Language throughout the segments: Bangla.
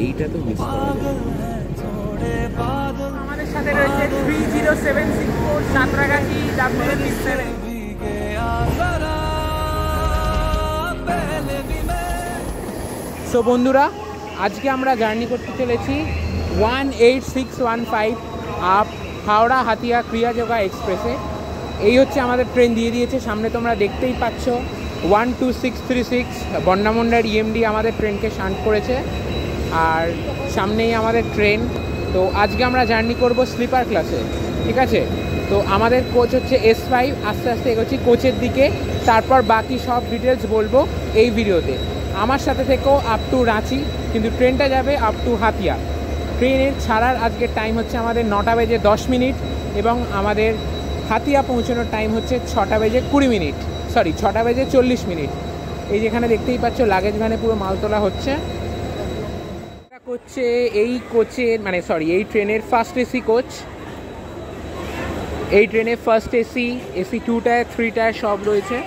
এইটা তো মিস করা যায়। আমাদের সাথে রয়েছে 30764 সাঁতরাগাছি WP7। সো বন্ধুরা, আজকে আমরা জার্নি করতে চলেছি 18615 আপ হাওড়া হাতিয়া ক্রিয়াযোগা এক্সপ্রেসে। এই হচ্ছে আমাদের ট্রেন দিয়ে দিয়েছে, সামনে তোমরা দেখতেই পাচ্ছ 12636 বন্ডামুন্ডার ইএমডি আমাদের ট্রেনকে শান্ট করেছে, আর সামনেই আমাদের ট্রেন। তো আজকে আমরা জার্নি করব স্লিপার ক্লাসে, ঠিক আছে? তো আমাদের কোচ হচ্ছে S5। আস্তে আস্তে এগোচ্ছি কোচের দিকে, তারপর বাকি সব ডিটেলস বলবো এই ভিডিওতে। আমার সাথে থেকেও আপ টু রাঁচি, কিন্তু ট্রেনটা যাবে আপ টু হাতিয়া। ট্রেনের ছাড়ার আজকের টাইম হচ্ছে আমাদের 9টা বেজে 10 মিনিট এবং আমাদের হাতিয়া পৌঁছানোর টাইম হচ্ছে 6টা বেজে 20 মিনিট, সরি 6টা বেজে 40 মিনিট। এই যেখানে দেখতেই পাচ্ছ লাগেজ ভ্যানে পুরো মাল তোলা হচ্ছে। হচ্ছে এই কোচের এই ট্রেনের ফার্স্ট এসি কোচ। এই ট্রেনে ফার্স্ট এসি 2 টায়ার 3 টায়ার সব রয়েছে।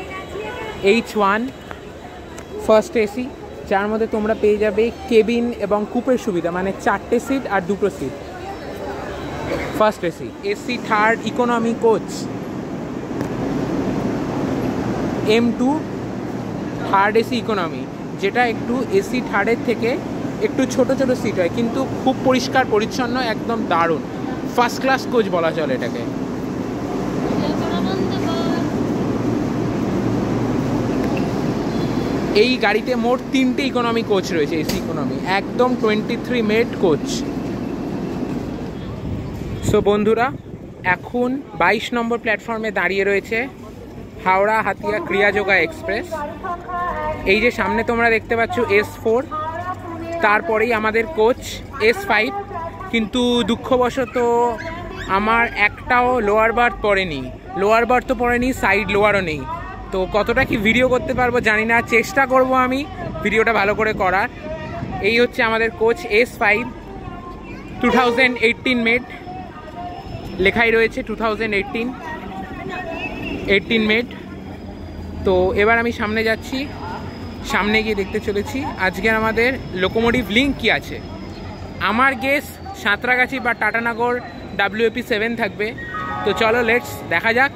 H1 ফার্স্ট এসি, যার মধ্যে তোমরা পেয়ে যাবে কেবিন এবং কুপের সুবিধা, মানে 4টে সিট আর 2টো seat. First AC. AC third economy coach M2 third AC economy, যেটা একটু এসি থার্ডের থেকে একটু ছোট ছোট সিট হয়, কিন্তু খুব পরিষ্কার পরিচ্ছন্ন, একদম দারুণ ফার্স্ট ক্লাস কোচ বলা চলে এটাকে। এই গাড়িতে মোট 3টে ইকোনমি কোচ রয়েছে, এসি ইকোনমি, একদম 23 মেড কোচ। সো বন্ধুরা, এখন 22 নম্বর প্ল্যাটফর্মে দাঁড়িয়ে রয়েছে হাওড়া হাতিয়া ক্রিয়াযোগা এক্সপ্রেস। এই যে সামনে তোমরা দেখতে পাচ্ছ S4, তারপরেই আমাদের কোচ S5। কিন্তু দুঃখবশত আমার একটাও লোয়ার বার্থ পড়েনি, লোয়ার বার্থ তো পড়েনি, সাইড লোয়ারও নেই। তো কতটা কি ভিডিও করতে পারবো জানি না, চেষ্টা করব আমি ভিডিওটা ভালো করে করার। এই হচ্ছে আমাদের কোচ S5, 2018 মেড, লেখাই রয়েছে 2018 মেড। তো এবার আমি সামনে যাচ্ছি, সামনে গিয়ে দেখতে চলেছি আজকের আমাদের লোকোমোটিভ লিঙ্ক কি আছে। আমার গেস সাঁতরাগাছি বা টাটানগর WP7 থাকবে। তো চলো লেটস দেখা যাক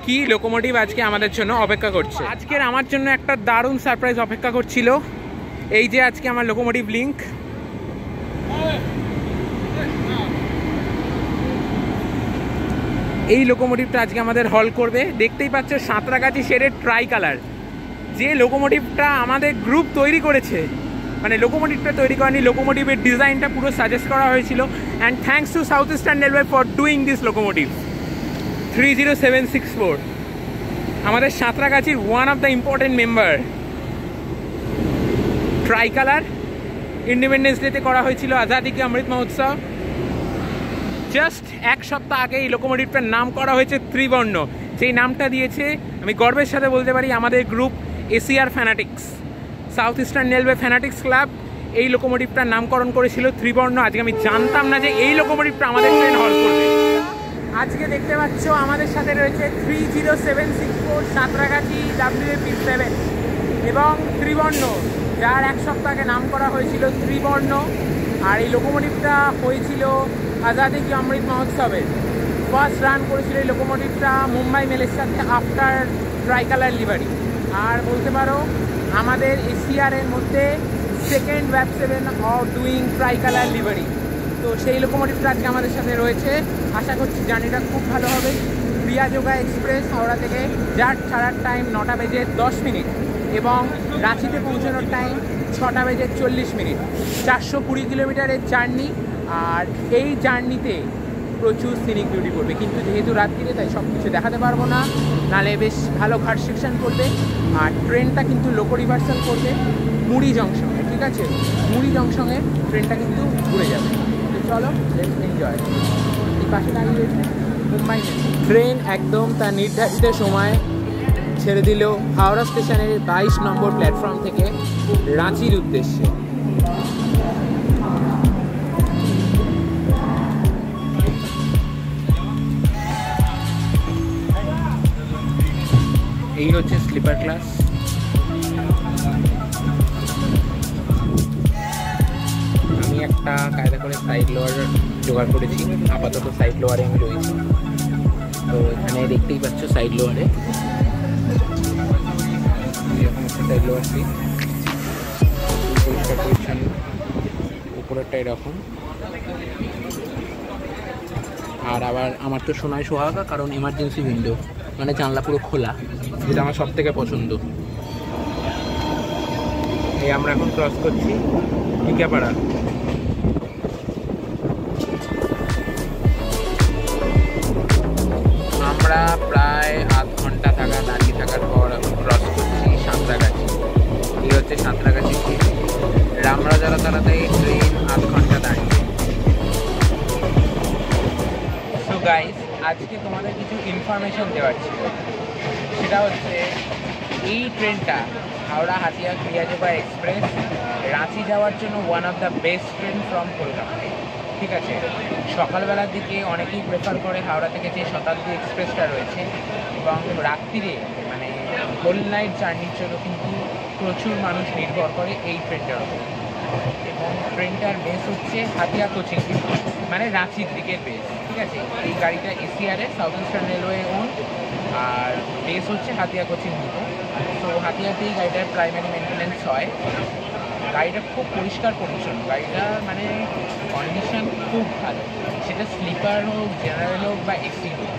কি লোকোমোটিভ আজকে আমাদের জন্য অপেক্ষা করছে। আজকের আমার জন্য একটা দারুণ সারপ্রাইজ অপেক্ষা করছিল। এই যে আজকে আমার লোকোমোটিভ লিঙ্ক, এই লোকোমোটিভটা আজকে আমাদের হল করবে। দেখতেই পাচ্ছ সাঁতরাগাছি শেডের ট্রাই কালার। যে লোকোমোটিভটা আমাদের গ্রুপ তৈরি করেছে, মানে লোকোমোটিভটা তৈরি করেনি, লোকোমোটিভের ডিজাইনটা পুরো সাজেস্ট করা হয়েছিল। And thanks to South Eastern Railway for doing this locomotive 30764, আমাদের সাঁতরাগাছির one of the important member. Tricolour independence ডেতে করা হয়েছিল, আজাদি কি অমৃত মহোৎসব। জাস্ট এক সপ্তাহ আগে এই লোকোমোটিভটার নাম করা হয়েছে ত্রিবর্ণ, যেই নামটা দিয়েছে আমি গর্বের সাথে বলতে পারি আমাদের group ACR fanatics, south Eastern railway fanatics club এই লোকোমোটিভটার নামকরণ করেছিল ত্রিবর্ণ। আজকে আমি জানতাম না যে এই লোকোমোটিভটা আমাদের ট্রেন হল করবে। আজকে দেখতে পাচ্ছ আমাদের সাথে রয়েছে 30764 সাঁতরাগাছি WP7 এবং ত্রিবর্ণ, যার এক সপ্তাহ আগে নাম করা হয়েছিল ত্রিবর্ণ। আর এই লোকোমোটিভটা হয়েছিল আজাদি কি অমৃত মহোৎসবে। ফার্স্ট রান করেছিল এই লোকোমোটিভটা মুম্বাই মেলের সাথে আফটার ট্রাই কালার লিভারি। আর বলতে পারো আমাদের এসিআরের মধ্যে second WP7 of doing try colour লিভারি। তো সেই লোকোমোটিভটা আজকে আমাদের সাথে রয়েছে। আশা করছি জার্নিটা খুব ভালো হবে। ক্রিয়াযোগা এক্সপ্রেস হাওড়া থেকে, যার ছাড়ার টাইম 9টা বেজে 10 মিনিট এবং রাঁচিতে পৌঁছানোর টাইম 6টা বেজে 40 মিনিট। 420 কিলোমিটারের জার্নি। আর এই জার্নিতে প্রচুর সিনিক বিউটি পড়বে, কিন্তু যেহেতু রাত্রিরে তাই সব কিছু দেখাতে পারবো না, নাহলে বেশ ভালো ঘাট সেকশন করবে। আর ট্রেনটা কিন্তু লোকো রিভার্সাল করবে মুড়ি জংশনে, ঠিক আছে? মুড়ি জংশনে ট্রেনটা কিন্তু ঘুরে যাবে। তো চলো লেটস এনজয়। এই পাশে দাঁড়িয়ে রয়েছে মুম্বাই মেল। ট্রেন একদম তার নির্ধারিত সময় ছেড়ে দিল হাওড়া স্টেশনের 22 নম্বর প্ল্যাটফর্ম থেকে রাঁচির উদ্দেশ্যে। এই হচ্ছে স্লিপার ক্লাস। আমি একটা কায়দা করে সাইড লোয়ার জোগাড় করেছি। আপাতত সাইড লোয়ারে আমি রয়েছি। তো এখানে দেখতেই পাচ্ছ সাইড লোয়ারে এরকম একটা সাইড লোয়ার সিট, পরিষ্কার পরিচ্ছন্ন, উপরেরটা এরকম। আর আবার আমার তো শোনায় সোহাগা, কারণ এমার্জেন্সি উইন্ডো, মানে জানলা পুরো খোলা, যেটা আমার সব থেকে পছন্দ। এই আমরা এখন ক্রস করছি টিকাপাড়া। আমরা প্রায় আধ ঘন্টা দাঁড়িয়ে থাকার পর এখন ক্রস করছি সাঁতরাগাছি। এই হচ্ছে সাঁতরাগাছি রামরাজারা তাড়াতাড়ি ট্রেন আধ ঘন্টা দাঁড়িয়ে। সো গাইস, আজকে তোমাদের কিছু ইনফরমেশন দেওয়ার ছিল। সেটা হচ্ছে এই ট্রেনটা হাওড়া হাতিয়া ক্রিয়াযোগা এক্সপ্রেস রাঁচি যাওয়ার জন্য one of the best train from Kolkata. ঠিক আছে, সকালবেলার দিকে অনেকেই প্রেফার করে হাওড়া থেকে যে শতাব্দী এক্সপ্রেসটা রয়েছে, এবং রাত্রিরে মানে হোল নাইট জার্নির জন্য কিন্তু প্রচুর মানুষ নির্ভর করে এই ট্রেনটার উপর। এবং ট্রেনটার বেস হচ্ছে হাতিয়া কোচিং, মানে রাঁচির দিকের বেস। ঠিক আছে, এই গাড়িটা এসিআরএ সাউথ ইস্টার্ন রেলওয়ে ওন, আর বেস হচ্ছে হাতিয়া কোচিং দিকে। তো হাতিয়াতেই গাড়িটার প্রাইমারি মেনটেন্যান্স হয়। গাড়িটা খুব পরিষ্কার পরিচ্ছন্ন, গাড়িটার মানে কন্ডিশন খুব ভালো, সেটা স্লিপার হোক, জেনারেল হোক বা এসি হোক,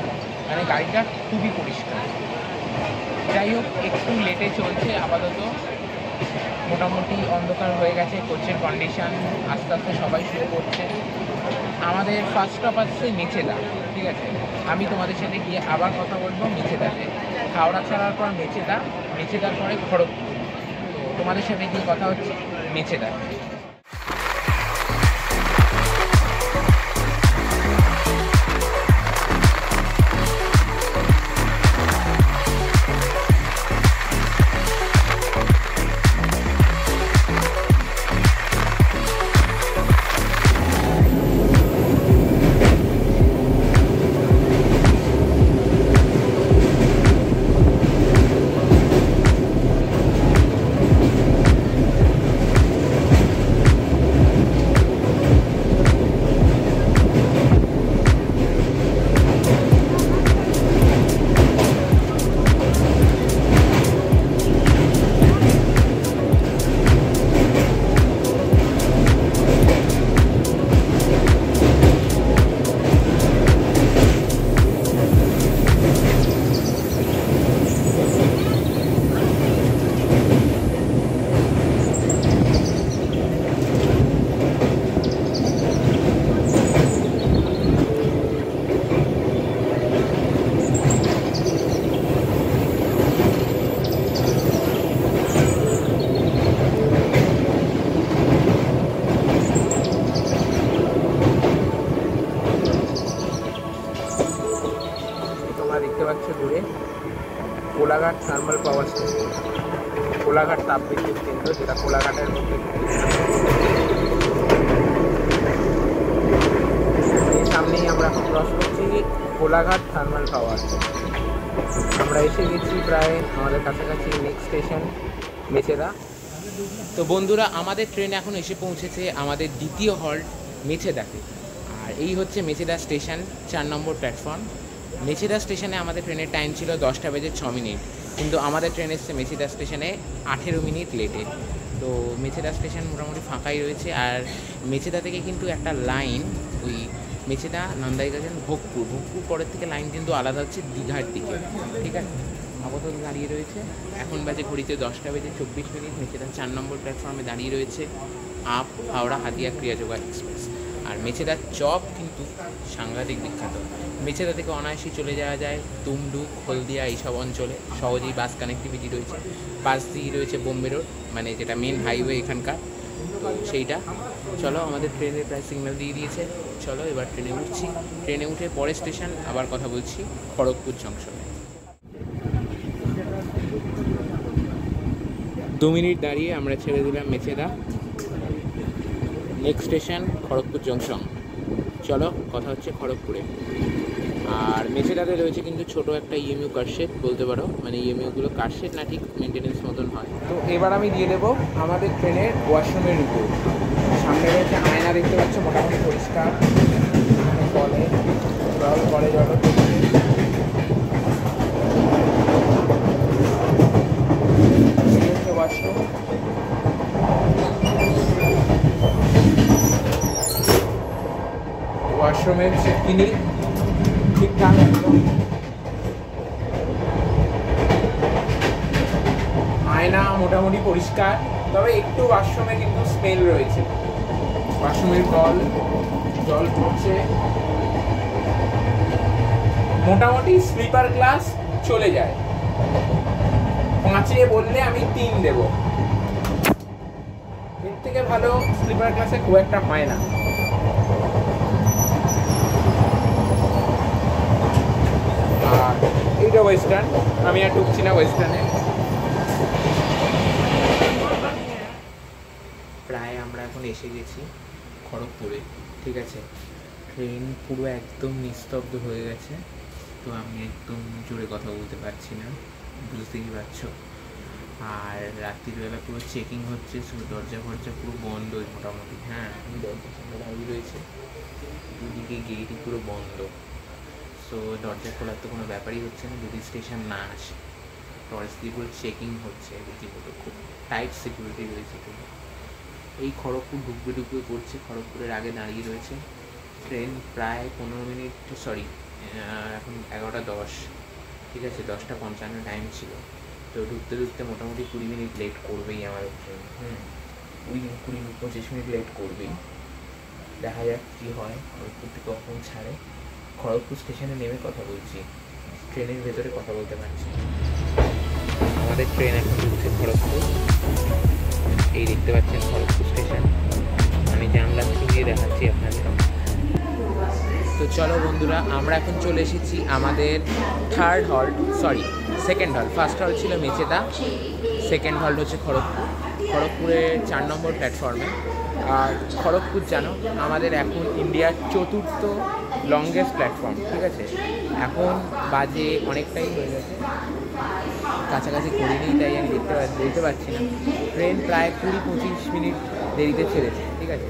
মানে গাড়িটা খুবই পরিষ্কার। যাই হোক, একটু লেটে চলছে আপাতত, মোটামুটি অন্ধকার হয়ে গেছে, কোচের কন্ডিশন আস্তে আস্তে সবাই শুরু করছে। আমাদের ফার্স্ট স্টপ আসছে মেচেদা। ঠিক আছে, আমি তোমাদের সাথে গিয়ে আবার কথা বলবো মেচেদাতে। হাওড়া ছাড়ার পর মেচেদা, মেচেদার পরে খড়গপুর। তো তোমাদের সাথে গিয়ে কথা হচ্ছে মেচেদা। দূরে Kolaghat thermal power station, Kolaghat তাপবিদ্যুৎ কেন্দ্র, যেটা কোলাঘাটের মধ্যে। সামনেই আমরা এখন ক্রস করছি কোলাঘাট থার্মাল পাওয়ার। আমরা এসে গেছি প্রায় আমাদের কাছাকাছি নেক্সট স্টেশন মেচেদা। তো বন্ধুরা, আমাদের ট্রেন এখন এসে পৌঁছেছে আমাদের দ্বিতীয় হল্ট মেচেদাতে। আর এই হচ্ছে মেচেদা স্টেশন, 4 নম্বর প্ল্যাটফর্ম। মেচেদা স্টেশনে আমাদের ট্রেনের টাইম ছিল 10টা বেজে 6 মিনিট, কিন্তু আমাদের ট্রেন এসছে মেচেদা স্টেশনে 18 মিনিট লেটে। তো মেচেদা স্টেশন মোটামুটি ফাঁকাই রয়েছে। আর মেচেদা থেকে কিন্তু একটা লাইন ওই মেচেদা, নন্দাইগাজন, ভোগপুর পরের থেকে লাইন কিন্তু আলাদা হচ্ছে দীঘার দিকে। ঠিক আছে, আপাতত দাঁড়িয়ে রয়েছে, এখন বাজে ঘড়িতে 10টা বেজে 24 মিনিট। মেচেদা 4 নম্বর প্ল্যাটফর্মে দাঁড়িয়ে রয়েছে আপ হাওড়া হাতিয়া ক্রিয়াযোগা এক্সপ্রেস। আর মেচেদার চপ কিন্তু সাংঘাতিক বিখ্যাত। মেচেদা থেকে অনায়াসেই চলে যাওয়া যায় তুমডুক, হলদিয়া এইসব অঞ্চলে, সহজেই বাস কানেক্টিভিটি রয়েছে। পাশ দিয়ে রয়েছে বোম্বে রোড, মানে যেটা মেন হাইওয়ে এখানকার, তো সেইটা। চলো, আমাদের ট্রেনের প্রায় সিগন্যাল দিয়ে দিয়েছে, চলো এবার ট্রেনে উঠছি। ট্রেনে উঠে পরের স্টেশন আবার কথা বলছি খড়গপুর জংশনে। 2 মিনিট দাঁড়িয়ে আমরা ছেড়ে দিলাম Mecheda. Next station Kharagpur junction. চলো কথা হচ্ছে খড়গপুরে। আর মেচেদাতে রয়েছে কিন্তু ছোট একটা ইএমইউ কারশেড বলতে পারো, মানে ইএমইউগুলো কারশেড না, ঠিক মেনটেনেন্স মতন হয়। তো এবার আমি দিয়ে দেবো আমাদের ট্রেনের ওয়াশরুমের রিপোর্ট। সামনে রয়েছে আয়না আয়না দেখতে পাচ্ছ মোটামুটি পরিষ্কার, কলে জল করে জল ওয়াশরুম। ওয়াশরুমের চিনি ঠিকঠাক একদম, আয়না মোটামুটি পরিষ্কার, তবে একটু ওয়াশরুমে কিন্তু স্মেল রয়েছে। ওয়াশরুমের জল পড়ছে, মোটামুটি স্লিপার ক্লাস চলে যায়। 5 বললে আমি 3 দেব, এর থেকে ভালো স্লিপার ক্লাসে খুব একটা হয় না। আর এইটা ওয়েস্টার্ন, আমি আর ঢুকছি না ওয়েস্টার্নে। প্রায় আমরা এখন এসে গেছি খড়গপুরে, ঠিক আছে। ট্রেন পুরো একদম নিস্তব্ধ হয়ে গেছে, তো আমি একদম জোরে কথা বলতে পারছি না, বুঝতেই পারছো। আর রাত্রিবেলা পুরো চেকিং হচ্ছে, দরজা ফরজা পুরো বন্ধ মোটামুটি। হ্যাঁ, দরজা দাঁড়িয়ে রয়েছে, দুদিকে গেটই পুরো বন্ধ। সো দরজা খোলার তো কোনো ব্যাপারই হচ্ছে না যদি স্টেশন না আসে। টরেস দিয়ে পুরো চেকিং হচ্ছে, রীতিমতো খুব টাইট সিকিউরিটি রয়েছে। এই খড়গপুর ঢুকবে করছে, খড়গপুরের আগে দাঁড়িয়ে রয়েছে ট্রেন প্রায় 15 মিনিট, সরি এখন 11:10, ঠিক আছে। 10:55 টাইম ছিল, তো ঢুকতে মোটামুটি 20 মিনিট লেট করবেই আমাদের ট্রেন। 20-25 মিনিট লেট করবেই। দেখা যাক কী হয়, খড়গপুর থেকে কখন ছাড়ে। খড়গপুর স্টেশনে নেমে কথা বলছি, ট্রেনের ভেতরে কথা বলতে পারছি। আমাদের ট্রেন এখন ঢুকছে খড়গপুর, এই দেখতে পাচ্ছেন খড়গপুর স্টেশন, আমি জানলা থ্রু দিয়ে দেখাচ্ছি আপনাদের। তো চলো বন্ধুরা, আমরা এখন চলে এসেছি আমাদের সেকেন্ড হল। ফার্স্ট হল ছিল মেচেদা, সেকেন্ড হল হচ্ছে খড়গপুর। খড়গপুরের 4 নম্বর প্ল্যাটফর্মে। আর খড়গপুর জানো আমাদের এখন ইন্ডিয়ার 4র্থ লংগেস্ট প্ল্যাটফর্ম, ঠিক আছে। এখন বাজে অনেকটাই হয়ে গেছে, কাছাকাছি করিনি, তাই আমি বলতে পারছি না। ট্রেন প্রায় 20-25 মিনিট দেরিতে ছেড়েছে, ঠিক আছে।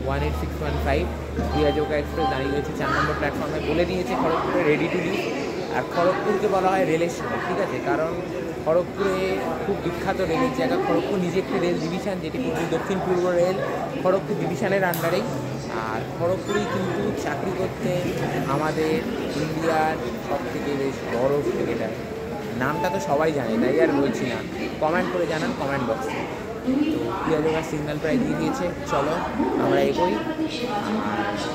18615 বিয়াজোকা এক্সপ্রেস দাঁড়িয়ে রয়েছে 4 নম্বর প্ল্যাটফর্মে। বলে দিয়েছে খড়গপুরে রেডি টু লিভ। আর খড়গপুরকে বলা হয় রেলের শহর, ঠিক আছে, কারণ খড়গপুরে খুব বিখ্যাত রেলের জায়গা। খড়গপুর নিজে একটি রেল ডিভিশন, যেটি দক্ষিণ পূর্ব রেল খড়গপুর ডিভিশনের আন্ডারেই। আর খড়গপুরেই কিন্তু চাকরি করতে আমাদের ইন্ডিয়ার সবথেকে বেশ বড় ক্রিকেটার, নামটা তো সবাই জানে, তাই আর বলছি না, কমেন্ট করে জানান কমেন্ট বক্সে। তো পিয়াজোগার সিগন্যাল প্রায় দিয়ে দিয়েছে, চলো আমরা এগোই।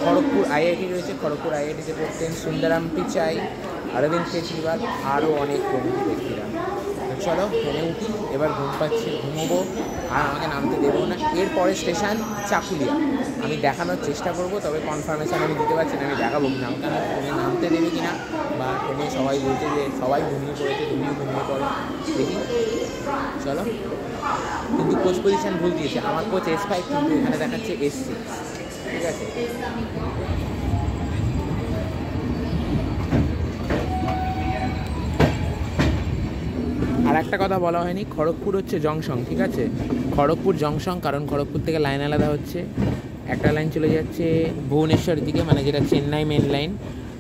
খড়গপুর আইআইটি রয়েছে, খড়গপুর আইআইটিতে পড়তেন সুন্দরাম পিচাই, অরবিন্দ কেজরিওয়াল, আরও অনেক প্রমুখ ব্যক্তিরা। চলো ট্রেনে উঠি, এবার ঘুম পাচ্ছি, ঘুমোবো, আর আমাকে নামতে দেবো না। এরপরে স্টেশন চাকুলিয়া, আমি দেখানোর চেষ্টা করবো, তবে কনফার্মেশন আমি দিতে পারছি না, আমি দেখাবো কিনা, আমাকে ট্রেনে নামতে দেবে কিনা, বা ট্রেনে সবাই বলছে যে সবাই ঘুমিয়ে পড়েছে, তুমিও ঘুমিয়ে পড়ো, দেখি। চলো, কিন্তু কোচ পজিশন ভুল দিয়েছে, আমার কোচ S5, কিন্তু এখানে দেখাচ্ছে S6, ঠিক আছে। আর একটা কথা বলা হয়নি, খড়গপুর হচ্ছে জংশন, ঠিক আছে। খড়গপুর জংশন, কারণ খড়গপুর থেকে লাইন আলাদা হচ্ছে। একটা লাইন চলে যাচ্ছে ভুবনেশ্বর দিকে, মানে যেটা চেন্নাই মেন লাইন,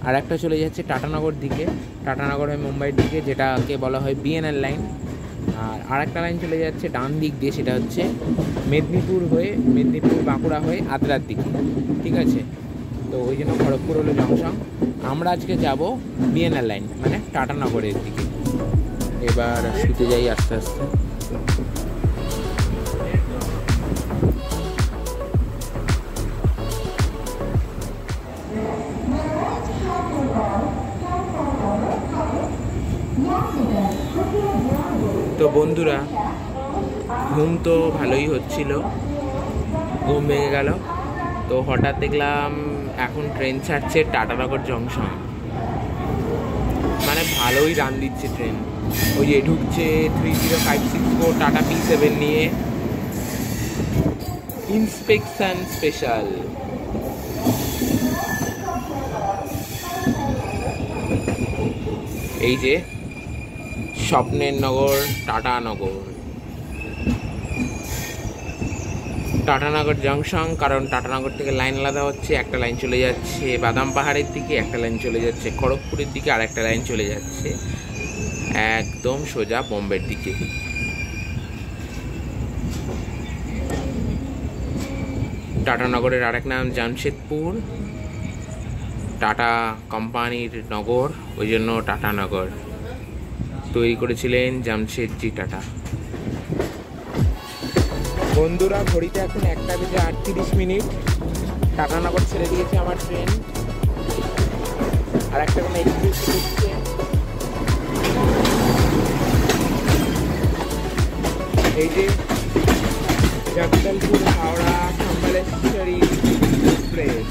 আর একটা চলে যাচ্ছে টাটানগর দিকে, টাটানগর হয়ে মুম্বাইয়ের দিকে, যেটাকে বলা হয় BNR লাইন। আর একটা লাইন চলে যাচ্ছে ডান দিক দিয়ে, সেটা হচ্ছে মেদিনীপুর বাঁকুড়া হয়ে আদ্রার দিকে, ঠিক আছে। তো ওই জন্য খড়গপুর হলো জংশন। আমরা আজকে যাব BNR লাইন, মানে টাটানগরের দিকে। এবার শুতে যাই আস্তে আস্তে। তো বন্ধুরা, ঘুম তো ভালোই হচ্ছিল, ঘুম ভেঙে গেল। তো হঠাৎ দেখলাম এখন ট্রেন ছাড়ছে টাটানগর জংশন, মানে ভালোই রান দিচ্ছে ট্রেন। ওই যে ঢুকছে 30564 টাটা P7 নিয়ে, ইন্সপেকশন স্পেশাল। এই যে স্বপ্নের নগর টাটানগর। টাটানগর জংশন, কারণ টাটানগর থেকে লাইন আলাদা হচ্ছে। একটা লাইন চলে যাচ্ছে বাদাম পাহাড়ের দিকে, একটা লাইন চলে যাচ্ছে খড়গপুরের দিকে, আর একটা লাইন চলে যাচ্ছে একদম সোজা বোম্বের দিকে। টাটানগরের আরেক নাম জামশেদপুর, টাটা কোম্পানির নগর, ওই জন্য টাটানগর তৈরি করেছিলেন জামশেদজি টাটা। বন্ধুরা, ঘড়িতে এখন 1:38। টাটানগর ছেড়ে দিয়েছে আমার ট্রেন, আর একটা কোনো এক্সপ্রেস দিচ্ছে। এই যে Jagdalpur Howrah Sambaleswari express.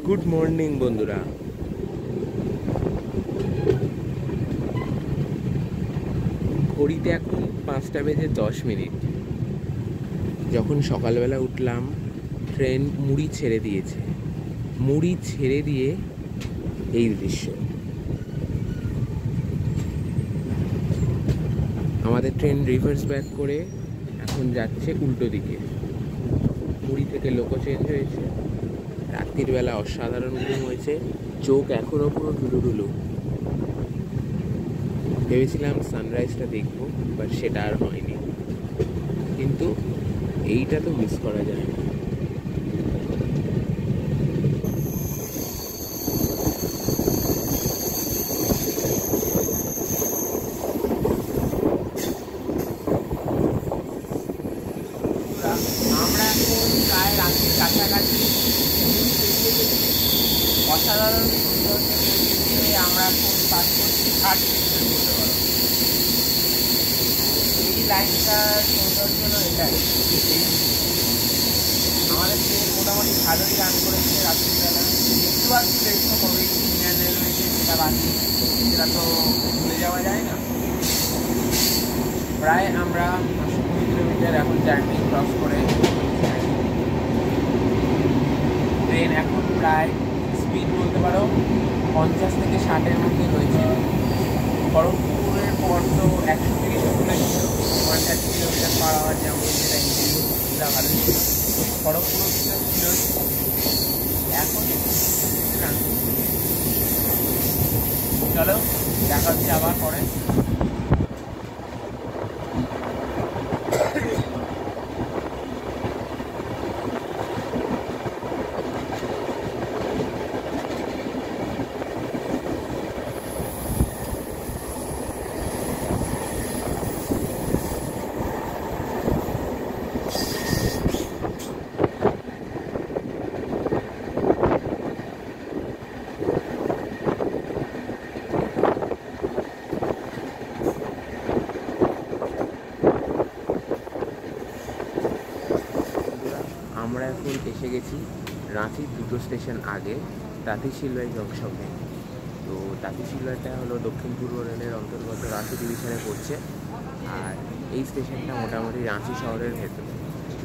Good morning বন্ধুরা। ঘড়িতে এখন 5:10। যখন সকালবেলা উঠলাম, ট্রেন মুড়ি ছেড়ে দিয়েছে। মুড়ি ছেড়ে দিয়ে এই দৃশ্য। আমাদের ট্রেন রিভার্স ব্যাক করে এখন যাচ্ছে উল্টো দিকে। মুড়ি থেকে লোকো চেঞ্জ হয়েছে। রাত্রির বেলা অসাধারণ ঘুম হয়েছে, চোখ এখনো পুরো ঢুলুঢুলু। ভেবেছিলাম সানরাইজটা দেখবো, বাট সেটা আর হয়নি। কিন্তু এইটা তো মিস করা যায় না। আমরা এখন প্রায় রাত্রির কাছাকাছি অসাধারণ সৌন্দর্যে আমরা এখন পাস করছি 8 সেকশন বলতে পারো। এই লাইনটার সৌন্দর্য হলো এটাই। আমাদের ট্রেন মোটামুটি ভালোই রান করেছে রাত্রিবেলা। একটু আধটু দেখবো কবে ইন্ডিয়ান রেলওয়েতে সেটা বাকি, সেটা তো ভুলে যাওয়া যায় না। প্রায় আমরা 520 কিলোমিটার এখন জার্নি ক্রস করে। ট্রেন এখন প্রায় স্পিড বলতে পারো 50 থেকে 60-এর মধ্যে রয়েছে। খড়গপুরের পর তো 100 থেকে 70 ছিল, 130 কিলোমিটার পার আওয়ার, যেমন যেটা ইঞ্জিন সেটা ভালো ছিল। খড়গপুরও ছিল, এখন চলো দেখা হচ্ছে আবার পরে। আমরা এখন এসে গেছি রাঁচির 2টো স্টেশন আগে তাঁতিশিলওয়াই জংশনে। তো তাঁতিশিলওয়াইটা হলো দক্ষিণ পূর্ব রেলের অন্তর্গত রাঁচি ডিভিশনে পড়ছে। আর এই স্টেশনটা মোটামুটি রাঁচি শহরের ভেতরে।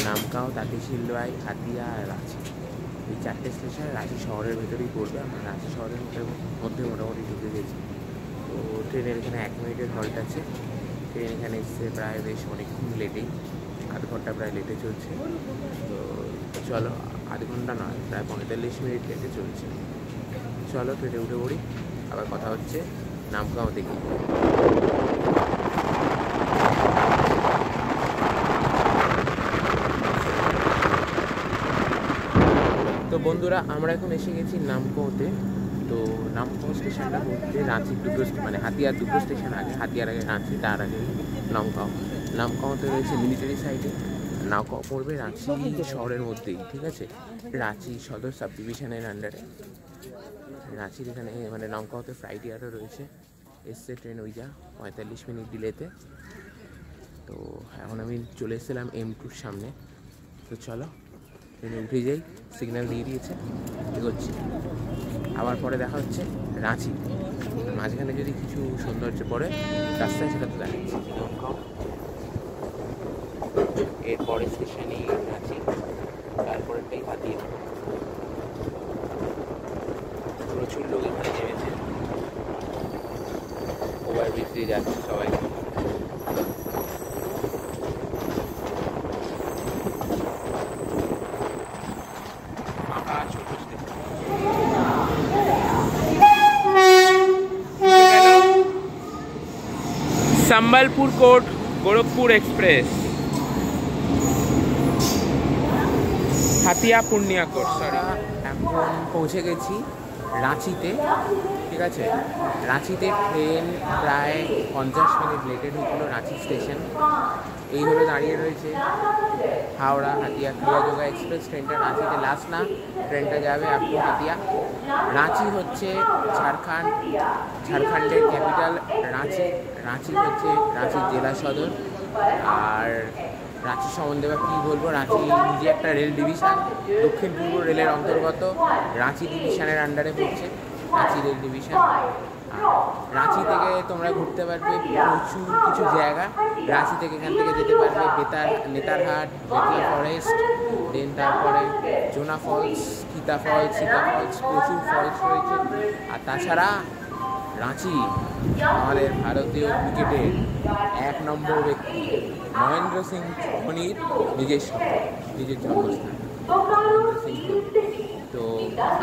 নামকাও, তাঁতিশিলওয়াই, হাতিয়া আর রাঁচি, এই 4টে স্টেশন রাঁচি শহরের ভেতরেই পড়বে। আমরা রাঁচি শহরের মধ্যে মোটামুটি ঢুকে গেছি। তো ট্রেনের এখানে 1 মিনিটের হল্ট আছে। ট্রেন এখানে এসছে প্রায় বেশ অনেকক্ষণ লেটেই, আধ ঘন্টা প্রায় লেটে চলছে। তো চলো, আধ ঘন্টা নয়, প্রায় 45 মিনিট লেটে চলছে। চলো ট্রেনে উঠে পড়ি, আবার কথা হচ্ছে নামগাঁও থেকে। তো বন্ধুরা, আমরা এখন এসে গেছি নামগাঁওতে। তো নামগাঁও স্টেশনটা বলতে রাঁচির 2টো মানে হাতিয়ার 2টো স্টেশন আগে, হাতিয়ার আগে রাঁচি, তার আগে নামগাঁও। নামগাঁওতে রয়েছে মিলিটারি সাইডে। নামগাঁও পড়বে রাঁচি শহরের মধ্যেই, ঠিক আছে, রাঁচি সদর সাব ডিভিশনের আন্ডারে। রাঁচির এখানে মানে নামগাঁওতে ফ্লাইট এয়ারও রয়েছে। এসছে ট্রেন ওই যা 45 মিনিট ডিলেতে। তো এখন আমি চলে এসেছিলাম M2-র সামনে। তো চলো ট্রেনে উঠে যাই, সিগন্যাল দিয়ে দিয়েছে, এগোচ্ছি। আবার পরে দেখা হচ্ছে রাঁচি। মাঝখানে যদি কিছু সৌন্দর্য পড়ে রাস্তায় সেটা তো দেখাচ্ছি। এরপরে স্টেশনই রাঁচি, তারপরেটাই হাতিয়া। প্রচুর লোক এখানে নেমেছে, ওভারব্রিজ দিয়ে যাচ্ছে সবাই। সম্বলপুর কোট গোরখপুর এক্সপ্রেস, হাতিয়া পূর্ণিয়া কোট। সরি, এখন পৌঁছে গেছি রাঁচিতে। ঠিক আছে, রাঁচিতে ট্রেন প্রায় 50 মিনিট লেটেড হয়েছিল। রাঁচি স্টেশন এইভাবে দাঁড়িয়ে রয়েছে। হাওড়া হাতিয়া ক্রিয়াযোগা এক্সপ্রেস ট্রেনটা রাঁচিতে লাস্ট না, ট্রেনটা যাবে আপ টু হাতিয়া। রাঁচি হচ্ছে ঝাড়খণ্ডের ক্যাপিটাল রাঁচি। রাঁচি হচ্ছে রাঁচির জেলা সদর। আর রাঁচি সম্বন্ধে বা কী বলবো, রাঁচি নিজে একটা রেল ডিভিশন, দক্ষিণ পূর্ব রেলের অন্তর্গত রাঁচি ডিভিশনের আন্ডারে পড়ছে রাঁচি রেল ডিভিশন। রাঁচি থেকে তোমরা ঘুরতে পারবে প্রচুর কিছু জায়গা। রাঁচি থেকে এখান থেকে যেতে পারবে নেতারহাট, বেতলা ফরেস্ট, দেন তারপরে জোনা ফলস, সীতা ফলস, প্রচুর ফলস রয়েছে। আর তাছাড়া রাঁচি আমাদের ভারতীয় ক্রিকেটের 1 নম্বর ব্যক্তি মহেন্দ্র সিং ধোনির নিজের জন্মস্থান মহেন্দ্র সিং ধোনি। তো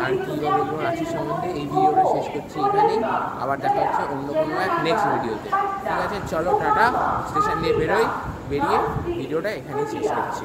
আর কী বলবো রাঁচি সম্বন্ধে, এই ভিডিওটা শেষ করছি এখানেই। আবার দেখা হচ্ছে অন্য কোনো এক নেক্সট ভিডিওতে। ঠিক আছে, চলো টাটা। স্টেশন দিয়ে বেরিয়ে ভিডিওটা এখানেই শেষ করছি।